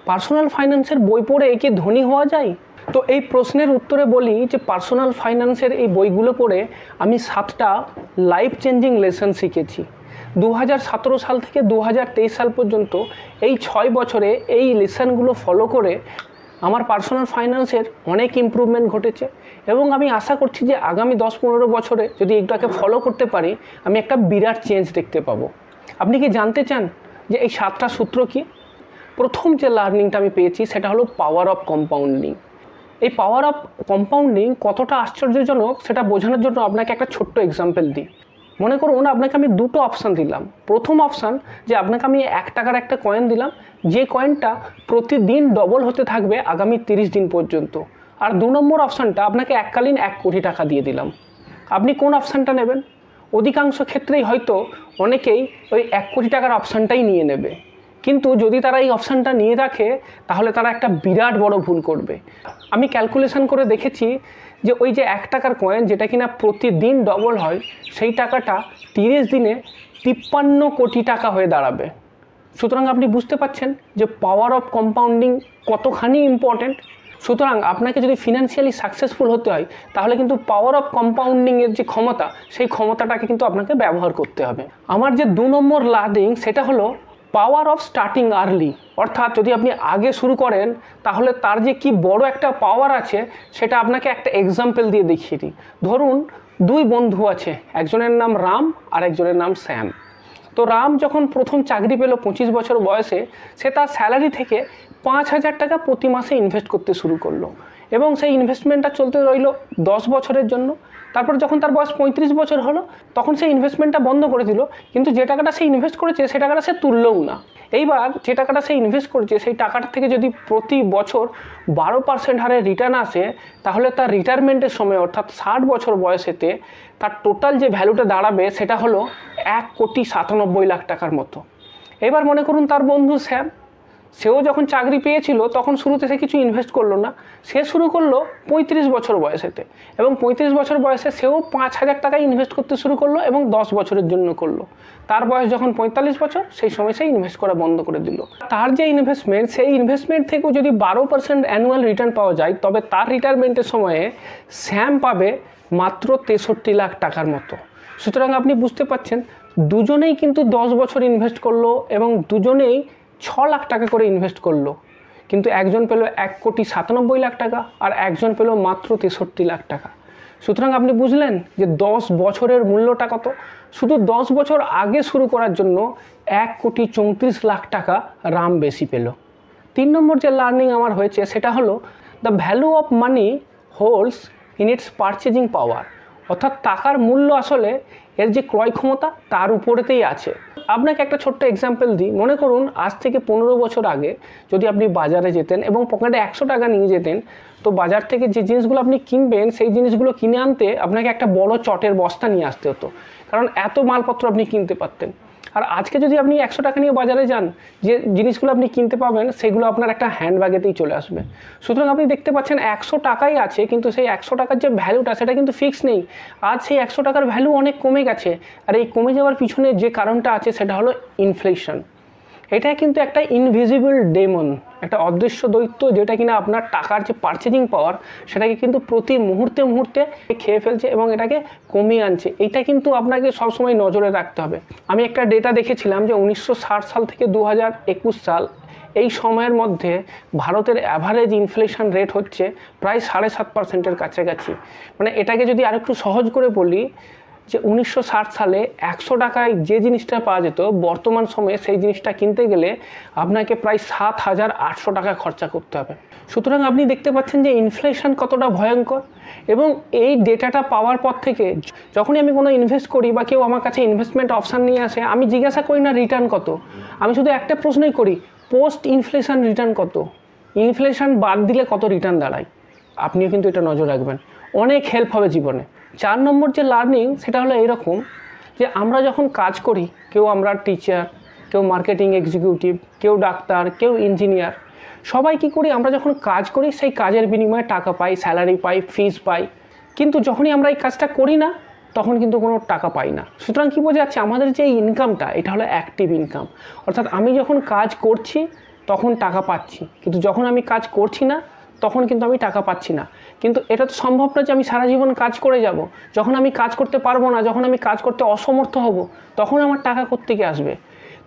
Personal ফাইন্যান্সের বই পড়ে কি ধনী হওয়া যায়? তো এই প্রশ্নের উত্তরে বলি যে পার্সোনাল ফাইন্যান্সের এই বইগুলো পড়ে আমি 7টা লাইফ চেঞ্জিং লেসন শিখেছি। 2017 সাল থেকে 2023 সাল পর্যন্ত এই 6 বছরে এই লেসনগুলো ফলো করে আমার পার্সোনাল ফাইন্যান্সের অনেক ইমপ্রুভমেন্ট ঘটেছে এবং আমি আশা করছি যে আগামী 10-15 বছরে যদি এটাকে ফলো করতে পারি আমি একটা বিরাট চেঞ্জ দেখতে পাবো। আপনি কি জানতে চান যে এই 7টা সূত্র কি? প্রথম যে লার্নিংটা আমি পেয়েছি সেটা হলো পাওয়ার অফ কম্পাউন্ডিং। এই পাওয়ার অফ কম্পাউন্ডিং কতটা আশ্চর্যজনক সেটা বোঝানোর জন্য আপনাকে একটা ছোট্ট এক্সাম্পল দিই। মনে করুন আপনাকে আমি দুটো অপশান দিলাম। প্রথম অপশান যে আপনাকে আমি 1 টাকার একটা কয়েন দিলাম, যে কয়েনটা প্রতিদিন ডবল হতে থাকবে আগামী 30 দিন পর্যন্ত। আর 2 নম্বর অপশানটা আপনাকে এককালীন 1 কোটি টাকা দিয়ে দিলাম। আপনি কোন অপশানটা নেবেন? অধিকাংশ ক্ষেত্রেই হয়তো অনেকেই ওই 1 কোটি টাকার অপশানটাই নিয়ে নেবে, কিন্তু যদি তারা এই অপশানটা নিয়ে রাখে তাহলে তারা একটা বিরাট বড় ভুল করবে। আমি ক্যালকুলেশন করে দেখেছি যে ওই যে 1 টাকার কয়েন যেটা কিনা প্রতিদিন ডবল হয় সেই টাকাটা 30 দিনে 53 কোটি টাকা হয়ে দাঁড়াবে। সুতরাং আপনি বুঝতে পারছেন যে পাওয়ার অফ কম্পাউন্ডিং কতখানি ইম্পর্ট্যান্ট। সুতরাং আপনাকে যদি ফিনান্সিয়ালি সাকসেসফুল হতে হয় তাহলে কিন্তু পাওয়ার অফ কম্পাউন্ডিংয়ের যে ক্ষমতা সেই ক্ষমতাটাকে কিন্তু আপনাকে ব্যবহার করতে হবে। আমার যে 2 নম্বর লার্নিং সেটা হলো পাওয়ার অফ স্টার্টিং আর্লি। অর্থাৎ যদি আপনি আগে শুরু করেন তাহলে তার যে কি বড় একটা পাওয়ার আছে সেটা আপনাকে একটা এক্সাম্পল দিয়ে দেখিয়ে দিই। ধরুন 2 বন্ধু আছে, একজনের নাম রাম আর একজনের নাম শ্যাম। তো রাম যখন প্রথম চাকরি পেল 25 বছর বয়সে, সে তার স্যালারি থেকে 5,000 টাকা প্রতি মাসে ইনভেস্ট করতে শুরু করলো এবং সেই ইনভেস্টমেন্টটা চলতে রইল 10 বছরের জন্য। তারপর যখন তার বয়স 35 বছর হলো তখন সেই ইনভেস্টমেন্টটা বন্ধ করে দিল, কিন্তু যে টাকাটা সে ইনভেস্ট করেছে সেই টাকাটা সে তুললও না। এইবার যে টাকাটা সে ইনভেস্ট করেছে সেই টাকাটা থেকে যদি প্রতি বছর 12% হারে রিটার্ন আসে তাহলে তার রিটায়ারমেন্টের সময় অর্থাৎ 60 বছর বয়সেতে তার টোটাল যে ভ্যালুটা দাঁড়াবে সেটা হলো 1,97,00,000 টাকার মতো। এবার মনে করুন তার বন্ধু শ্যাম, সেও যখন চাকরি পেয়েছিল তখন শুরুতে সে কিছু ইনভেস্ট করলো না, সে শুরু করলো 35 বছর বয়সেতে এবং 35 বছর বয়সে সেও 5,000 টাকা ইনভেস্ট করতে শুরু করলো এবং 10 বছরের জন্য করলো। তার বয়স যখন 45 বছর সেই সময় সে ইনভেস্ট করা বন্ধ করে দিল। তার যে ইনভেস্টমেন্ট সেই ইনভেস্টমেন্ট থেকেও যদি 12% অ্যানুয়াল রিটার্ন পাওয়া যায় তবে তার রিটায়ারমেন্টের সময়ে শ্যাম পাবে মাত্র 63 লাখ টাকার মতো। সুতরাং আপনি বুঝতে পারছেন দুজনেই কিন্তু 10 বছর ইনভেস্ট করলো এবং দুজনেই 6 লাখ টাকা করে ইনভেস্ট করলো, কিন্তু একজন পেল 1,97,00,000 টাকা আর একজন পেল মাত্র 63 লাখ টাকা। সুতরাং আপনি বুঝলেন যে 10 বছরের মূল্যটা কত। শুধু 10 বছর আগে শুরু করার জন্য 1,34,00,000 টাকা রাম বেশি পেল। 3 নম্বর যে লার্নিং আমার হয়েছে সেটা হলো the value of money holds in its purchasing power. অর্থাৎ টাকার মূল্য আসলে এর যে ক্রয় ক্ষমতা তার উপরেতেই আছে। আপনাকে একটা ছোট্ট এক্সাম্পল দিই। মনে করুন আজ থেকে 15 বছর আগে যদি আপনি বাজারে যেতেন এবং পকেটে 100 টাকা নিয়ে যেতেন, তো বাজার থেকে যে জিনিসগুলো আপনি কিনবেন সেই জিনিসগুলো কিনে আনতে আপনাকে একটা বড় চটের বস্তা নিয়ে আসতে হতো, কারণ এত মালপত্র আপনি কিনতে পারতেন। আর আজকে যদি আপনি 100 টাকা নিয়ে বাজারে যান, যে জিনিসগুলো আপনি কিনতে পাবেন সেগুলো আপনার একটা হ্যান্ডব্যাগেতেই চলে আসবে। সুতরাং আপনি দেখতে পাচ্ছেন 100 টাকাই আছে, কিন্তু সেই 100 টাকার যে ভ্যালুটা সেটা কিন্তু ফিক্স নেই। আজ সেই 100 টাকার ভ্যালু অনেক কমে গেছে, আর এই কমে যাওয়ার পিছনে যে কারণটা আছে সেটা হলো ইনফ্লেশন। এটা কিন্তু একটা ইনভিজিবল ডেমন, একটা অদৃশ্য দৈত্য, যেটা কিনা আপনার টাকার যে পারচেজিং পাওয়ার সেটাকে কিন্তু প্রতি মুহূর্তে মুহূর্তে খেয়ে ফেলছে এবং এটাকে কমিয়ে আনছে। এইটা কিন্তু আপনাকে সবসময় নজরে রাখতে হবে। আমি একটা ডেটা দেখেছিলাম যে 1960 সাল থেকে 2021 সাল এই সময়ের মধ্যে ভারতের অ্যাভারেজ ইনফ্লেশন রেট হচ্ছে প্রায় 7.5%-এর কাছাকাছি। মানে এটাকে যদি আরেকটু সহজ করে বলি যে 1960 সালে 100 টাকায় যে জিনিসটা পাওয়া যেত বর্তমান সময়ে সেই জিনিসটা কিনতে গেলে আপনাকে প্রায় 7,800 টাকা খরচা করতে হবে। সুতরাং আপনি দেখতে পাচ্ছেন যে ইনফ্লেশন কতটা ভয়ঙ্কর। এবং এই ডেটাটা পাওয়ার পর থেকে যখনই আমি কোনো ইনভেস্ট করি বা কেউ আমার কাছে ইনভেস্টমেন্ট অপশান নিয়ে আসে, আমি জিজ্ঞাসা করি না রিটার্ন কত, আমি শুধু একটা প্রশ্নই করি, পোস্ট ইনফ্লেশন রিটার্ন কত, ইনফ্লেশন বাদ দিলে কত রিটার্ন দাঁড়ায়। আপনিও কিন্তু এটা নজর রাখবেন, অনেক হেল্প হবে জীবনে। 4 নম্বর যে লার্নিং সেটা হলো এইরকম যে আমরা যখন কাজ করি, কেউ আমরা টিচার, কেউ মার্কেটিং এক্সিকিউটিভ, কেউ ডাক্তার, কেউ ইঞ্জিনিয়ার, সবাই কি করি, আমরা যখন কাজ করি সেই কাজের বিনিময়ে টাকা পাই, স্যালারি পাই, ফিস পাই, কিন্তু যখনই আমরা এই কাজটা করি না তখন কিন্তু কোনো টাকা পাই না। সুতরাং কী বোঝা যাচ্ছে, আমাদের যে ইনকামটা এটা হলো অ্যাক্টিভ ইনকাম। অর্থাৎ আমি যখন কাজ করছি তখন টাকা পাচ্ছি, কিন্তু যখন আমি কাজ করছি না তখন কিন্তু আমি টাকা পাচ্ছি না। কিন্তু এটা তো সম্ভব না যে আমি সারা জীবন কাজ করে যাব। যখন আমি কাজ করতে পারবো না, যখন আমি কাজ করতে অসমর্থ হব, তখন আমার টাকা কোত্থেকে আসবে?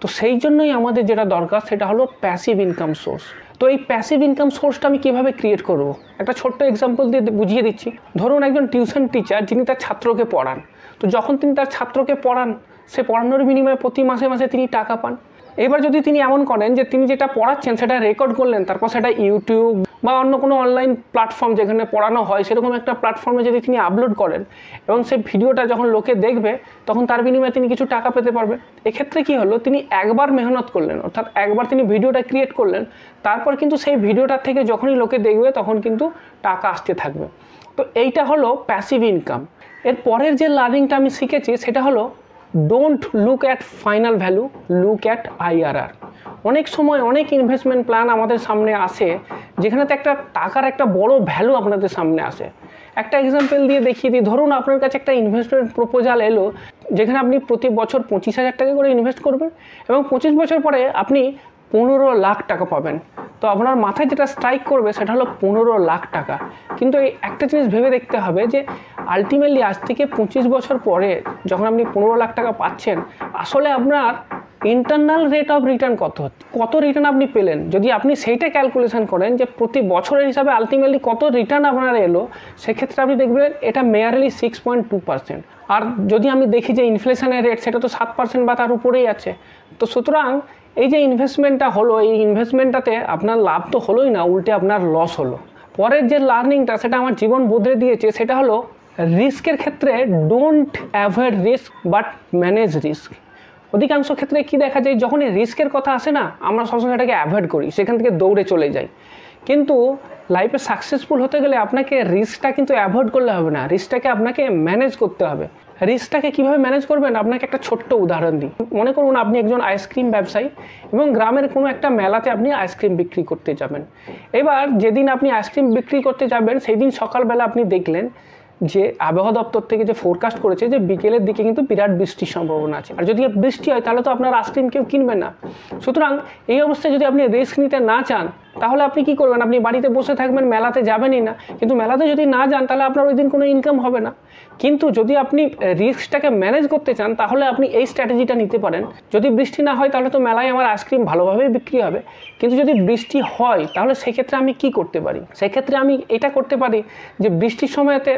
তো সেই জন্যই আমাদের যেটা দরকার সেটা হলো প্যাসিভ ইনকাম সোর্স। তো এই প্যাসিভ ইনকাম সোর্সটা আমি কীভাবে ক্রিয়েট করব? একটা ছোট্ট এক্সাম্পল দিয়ে বুঝিয়ে দিচ্ছি। ধরুন একজন টিউশন টিচার যিনি তার ছাত্রকে পড়ান, তো যখন তিনি তার ছাত্রকে পড়ান, সে পড়ানোর বিনিময়ে প্রতি মাসে মাসে তিনি টাকা পান। এবার যদি তিনি এমন করেন যে তিনি যেটা পড়াচ্ছেন সেটা রেকর্ড করলেন, তারপর সেটা ইউটিউব বা অন্য কোনো অনলাইন প্ল্যাটফর্ম যেখানে পড়ানো হয় সেরকম একটা প্ল্যাটফর্মে যদি তিনি আপলোড করেন এবং সেই ভিডিওটা যখন লোকে দেখবে তখন তার বিনিময়ে তিনি কিছু টাকা পেতে পারবেন। এক্ষেত্রে কি হলো, তিনি একবার মেহনত করলেন, অর্থাৎ একবার তিনি ভিডিওটা ক্রিয়েট করলেন, তারপর কিন্তু সেই ভিডিওটার থেকে যখনই লোকে দেখবে তখন কিন্তু টাকা আসতে থাকবে। তো এইটা হলো প্যাসিভ ইনকাম। এর পরের যে লার্নিংটা আমি শিখেছি সেটা হলো don't look at final value, look at IRR। অনেক সময় অনেক ইনভেস্টমেন্ট প্ল্যান আমাদের সামনে আসে যেখানেতে একটা টাকার একটা বড় ভ্যালু আপনাদের সামনে আসে। একটা এক্সাম্পল দিয়ে দেখিয়ে দিই। ধরুন আপনার কাছে একটা ইনভেস্টমেন্ট প্রপোজাল এলো যেখানে আপনি প্রতি বছর 25,000 টাকা করে ইনভেস্ট করবেন এবং 25 বছর পরে আপনি 15 লাখ টাকা পাবেন। তো আপনার মাথায় যেটা স্ট্রাইক করবে সেটা হলো 15 লাখ টাকা। কিন্তু এই একটা জিনিস ভেবে দেখতে হবে যে আলটিমেটলি আজ থেকে 25 বছর পরে যখন আপনি 15 লাখ টাকা পাচ্ছেন, আসলে আপনার ইন্টারনাল রেট অফ রিটার্ন কত রিটার্ন আপনি পেলেন। যদি আপনি সেইটা ক্যালকুলেশন করেন যে প্রতি বছরের হিসাবে আলটিমেটলি কত রিটার্ন আপনার এলো, সেক্ষেত্রে আপনি দেখবেন এটা মেয়ারলি 6.2%। আর যদি আমি দেখি যে ইনফ্লেশনের রেট সেটা তো 7% বা তার উপরেই আছে। তো সুতরাং এই যে ইনভেস্টমেন্টটা হলো, এই ইনভেস্টমেন্টটাতে আপনার লাভ তো হলোই না, উল্টে আপনার লস হলো। পরের যে লার্নিংটা সেটা আমার জীবন বদলে দিয়েছে সেটা হলো রিস্কের ক্ষেত্রে don't avoid risk but manage risk. অধিকাংশ ক্ষেত্রে কি দেখা যায়, যখন এই রিস্কের কথা আসে না, আমরা সবসময় এটাকে অ্যাভয়েড করি, সেখান থেকে দৌড়ে চলে যাই। কিন্তু লাইফে সাকসেসফুল হতে গেলে আপনাকে রিস্কটা কিন্তু অ্যাভয়েড করলে হবে না, রিস্কটাকে আপনাকে ম্যানেজ করতে হবে। রিস্কটাকে কীভাবে ম্যানেজ করবেন, আপনাকে একটা ছোট্ট উদাহরণ দিই। মনে করুন আপনি একজন আইসক্রিম ব্যবসায়ী এবং গ্রামের কোনো একটা মেলাতে আপনি আইসক্রিম বিক্রি করতে যাবেন। এবার যেদিন আপনি আইসক্রিম বিক্রি করতে যাবেন সেই দিন সকালবেলা আপনি দেখলেন যে আবহাওয়া দপ্তর থেকে যে ফোরকাস্ট করেছে যে বিকেলের দিকে কিন্তু বিরাট বৃষ্টির সম্ভাবনা আছে, আর যদি বৃষ্টি হয় তাহলে তো আপনার আইসক্রিম কেউ কিনবে না। সুতরাং এই অবস্থায় যদি আপনি রিস্ক নিতে না চান তাহলে আপনি কি করবেন, আপনি বাড়িতে বসে থাকবেন, মেলাতে যাবেনই না। কিন্তু মেলাতে যদি না যান তাহলে আপনার ওই দিন কোনো ইনকাম হবে না। কিন্তু যদি আপনি রিস্কটাকে ম্যানেজ করতে চান তাহলে আপনি এই স্ট্র্যাটেজিটা নিতে পারেন। যদি বৃষ্টি না হয় তাহলে তো মেলায় আমার আইসক্রিম ভালোভাবেই বিক্রি হবে, কিন্তু যদি বৃষ্টি হয় তাহলে সেক্ষেত্রে আমি কি করতে পারি, সেক্ষেত্রে আমি এটা করতে পারি যে বৃষ্টির সময়তে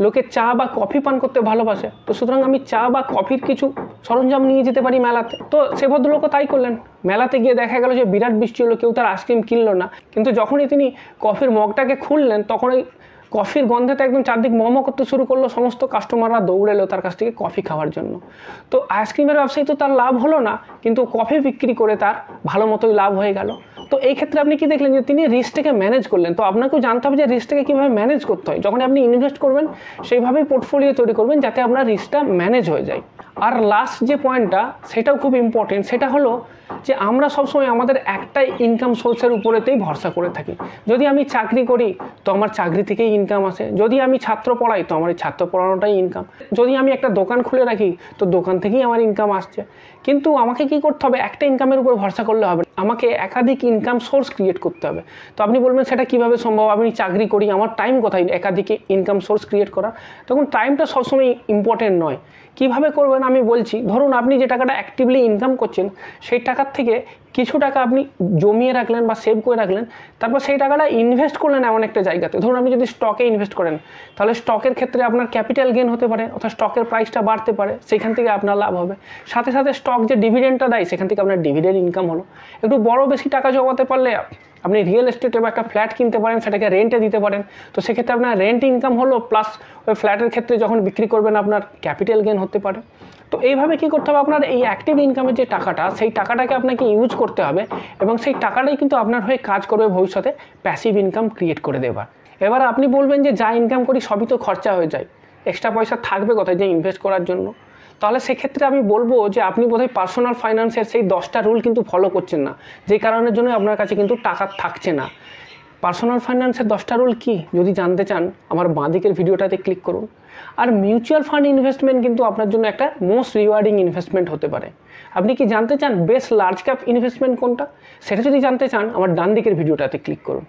লোকে চা বা কফি পান করতে ভালোবাসে, তো সুতরাং আমি চা বা কফির কিছু সরঞ্জাম নিয়ে যেতে পারি মেলাতে। তো সে ভদ্রলোকও তাই করলেন, মেলাতে গিয়ে দেখা গেল যে বিরাট বৃষ্টি হলো, কেউ তার আইসক্রিম কিনলো না। কিন্তু যখনই তিনি কফির মগটাকে খুললেন তখন ওই কফির গন্ধেতে একদম চারদিক মম করতে শুরু করলো, সমস্ত কাস্টমাররা দৌড়ে এলো তার কাছ থেকে কফি খাওয়ার জন্য। তো আইসক্রিমের ব্যবসায়ী তো তার লাভ হলো না, কিন্তু কফি বিক্রি করে তার ভালো মতোই লাভ হয়ে গেল। তো এই ক্ষেত্রে আপনি কি দেখলেন যে তিনি রিস্কটাকে ম্যানেজ করলেন। তো আপনাকেও জানতে হবে যে রিস্কটাকে কীভাবে ম্যানেজ করতে হয়। যখন আপনি ইনভেস্ট করবেন সেইভাবেই পোর্টফোলিও তৈরি করবেন যাতে আপনার রিস্কটা ম্যানেজ হয়ে যায়। আর লাস্ট যে পয়েন্টটা সেটাও খুব ইম্পর্টেন্ট, সেটা হলো যে আমরা সবসময় আমাদের একটাই ইনকাম সোর্সের উপরেতেই ভরসা করে থাকি। যদি আমি চাকরি করি তো আমার চাকরি থেকেই ইনকাম আসে, যদি আমি ছাত্র পড়াই তো আমার এই ছাত্র পড়ানোটাই ইনকাম, যদি আমি একটা দোকান খুলে রাখি তো দোকান থেকেই আমার ইনকাম আসছে। কিন্তু আমাকে কি করতে হবে, একটা ইনকামের উপর ভরসা করলে হবে, আমাকে একাধিক ইনকাম সোর্স ক্রিয়েট করতে হবে। তো আপনি বলবেন সেটা কীভাবে সম্ভব, আমি চাকরি করি, আমার টাইম কোথায় একাধিক ইনকাম সোর্স ক্রিয়েট করা। তখন টাইমটা সবসময় ইম্পর্টেন্ট নয়। কীভাবে করবেন আমি বলছি। ধরুন আপনি যে টাকাটা অ্যাক্টিভলি ইনকাম করছেন সেই টাকার থেকে কিছু টাকা আপনি জমিয়ে রাখলেন বা সেভ করে রাখলেন, তারপর সেই টাকাটা ইনভেস্ট করলেন এমন একটা জায়গাতে। ধরুন আপনি যদি স্টকে ইনভেস্ট করেন তাহলে স্টকের ক্ষেত্রে আপনার ক্যাপিটাল গেন হতে পারে, অর্থাৎ স্টকের প্রাইসটা বাড়তে পারে, সেখান থেকে আপনার লাভ হবে। সাথে সাথে স্টক যে ডিভিডেন্ডটা দেয় সেখান থেকে আপনার ডিভিডেন্ড ইনকাম হলো। একটু বড় বেশি টাকা জমাতে পারলে আপনি রিয়েল এস্টেটে বা একটা ফ্ল্যাট কিনতে পারেন, সেটাকে রেন্টে দিতে পারেন। তো সেক্ষেত্রে আপনার রেন্ট ইনকাম হলো, প্লাস ওই ফ্ল্যাটের ক্ষেত্রে যখন বিক্রি করবেন আপনার ক্যাপিটাল গেন হতে পারে। তো এইভাবে কী করতে হবে, আপনার এই অ্যাক্টিভ ইনকামের যে টাকাটা সেই টাকাটাকে আপনাকে ইউজ করতে হবে এবং সেই টাকাটাই কিন্তু আপনার হয়ে কাজ করবে ভবিষ্যতে প্যাসিভ ইনকাম ক্রিয়েট করে দেবার। এবার আপনি বলবেন যে যা ইনকাম করি সবই তো খরচা হয়ে যায়, এক্সট্রা পয়সা থাকবে কোথায় যে ইনভেস্ট করার জন্য। তাহলে সেক্ষেত্রে আমি বলবো যে আপনি বোধহয় পার্সোনাল ফাইন্যান্সের সেই 10টা রুল কিন্তু ফলো করছেন না, যে কারণের জন্য আপনার কাছে কিন্তু টাকা থাকছে না। পার্সোনাল ফাইন্যান্সের 10টা রুল কী যদি জানতে চান আমার বাঁদিকের ভিডিওটাতে ক্লিক করুন। আর মিউচুয়াল ফান্ড ইনভেস্টমেন্ট কিন্তু আপনার জন্য একটা মোস্ট রিওয়ার্ডিং ইনভেস্টমেন্ট হতে পারে। আপনি কি জানতে চান বেস্ট লার্জ ক্যাপ ইনভেস্টমেন্ট কোনটা? সেটা যদি জানতে চান আমার ডান দিকের ভিডিওটাতে ক্লিক করুন।